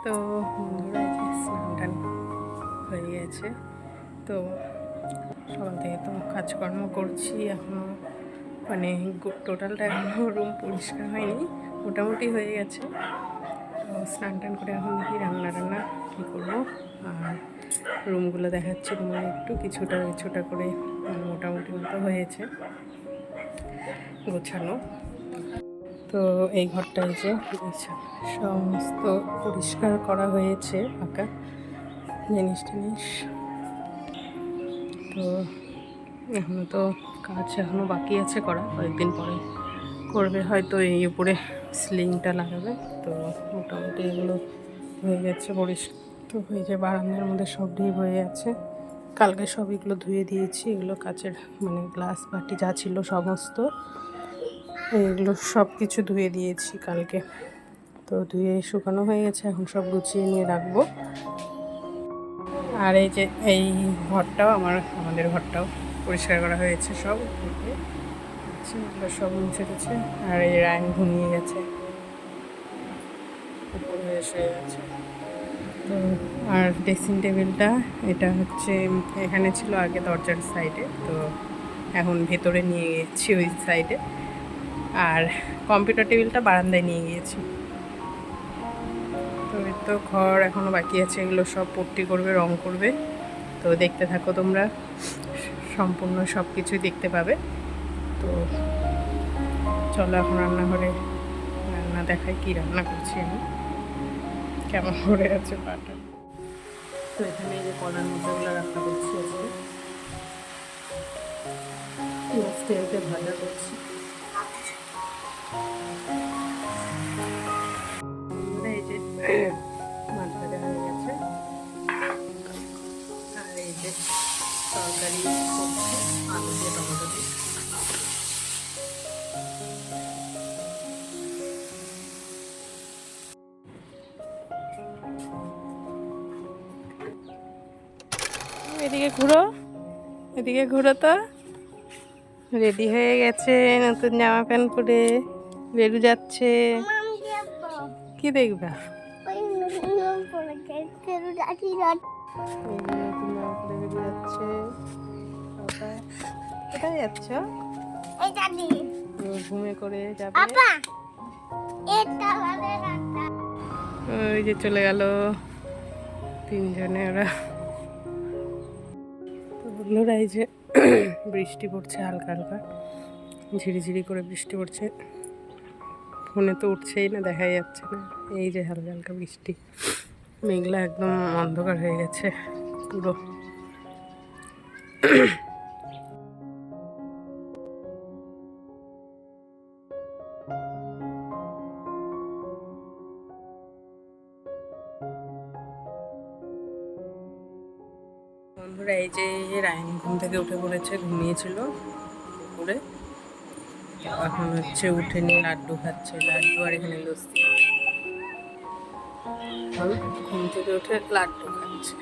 তো বন্ধুরা যে স্নান টান হয়ে গেছে, তো সকাল থেকে তো কাজকর্ম করছি এখনও, মানে টোটালটা এখনও রুম পরিষ্কার হয়নি, মোটামুটি হয়ে গেছে। তো স্নান টান করে এখন দেখি রান্না কী করবো। আর রুমগুলো দেখাচ্ছি তোমার একটু, কিছুটা করে মোটামুটি মতো হয়েছে গোছানো। তো এই ঘরটায় যে সমস্ত পরিষ্কার করা হয়েছে, ফাঁকা জিনিস। তো এখনও তো কাজ এখনও বাকি আছে করা, কয়েকদিন পরে করবে হয়তো। এই উপরে সিলিংটা লাগাবে, তো মোটামুটি এগুলো হয়ে গেছে পরিষ্কার। তো এই যে বারান্দার মধ্যে সব ডিপ হয়ে আছে, কালকে সব এগুলো ধুয়ে দিয়েছি। এগুলো কাচের মানে গ্লাস বাটি যা ছিল সমস্ত, এগুলো সব কিছু ধুয়ে দিয়েছি কালকে। তো ধুয়ে শুকানো হয়ে গেছে, এখন সব গুছিয়ে নিয়ে রাখবো। আর এই যে এই ঘরটাও আমাদের ঘরটাও পরিষ্কার করা হয়েছে সব, সব মুছে গেছে। আর এই রায়ন ঘুমিয়ে গেছে, উপরে এসে গেছে। তো আর ড্রেসিং টেবিলটা এটা হচ্ছে এখানে ছিল আগে দরজার সাইডে, তো এখন ভেতরে নিয়ে গিয়েছি ওই সাইডে। আর কম্পিউটার টেবিলটা বারান্দায় নিয়ে গিয়েছি। তো এর তো ঘর এখনও বাকি আছে, এগুলো সব পট্টি করবে, রং করবে। তো দেখতে থাকো তোমরা, সম্পূর্ণ সব কিছুই দেখতে পাবে। তো চলো এখন রান্নাঘরে রান্না দেখাই, কি রান্না করছি আমি, কেমন করে আছে পাটা। তো এখানে এই যে কলার মোচাগুলো রান্না করছি আজকে, লাস্টে ভাজা করছি। এই যে মাছ ভাজা হয়ে গেছে, আর এই যে তরকারি করছি আলু দিয়ে টমেটো দিয়ে। এদিকে ঘুরো তো। রেডি হয়ে গেছে নতুন জামা প্যান্ট পরে, বেরু যাচ্ছে। কি দেখবা? কোথায় যাচ্ছ? ঘুমে করে যাবে। ওই যে চলে গেল তিনজনে ওরা। তো বন্ধুরা এই যে বৃষ্টি পড়ছে, হালকা হালকা ঝিরিঝিরি করে বৃষ্টি পড়ছে। ফোনে তো উঠছেই না, দেখাই যাচ্ছে না। এই যে হালকা হালকা বৃষ্টি, মেঘলা একদম অন্ধকার হয়ে গেছে পুরো। বন্ধুরা এই যে রায়ন ঘুম থেকে উঠে পড়েছে, ঘুমিয়েছিল দুপুরে, এখন হচ্ছে উঠে নিয়ে লাড্ডু খাচ্ছে, লাড্ডু আর এখানে লস্যি। ঘুম থেকে উঠে লাড্ডু খাচ্ছে।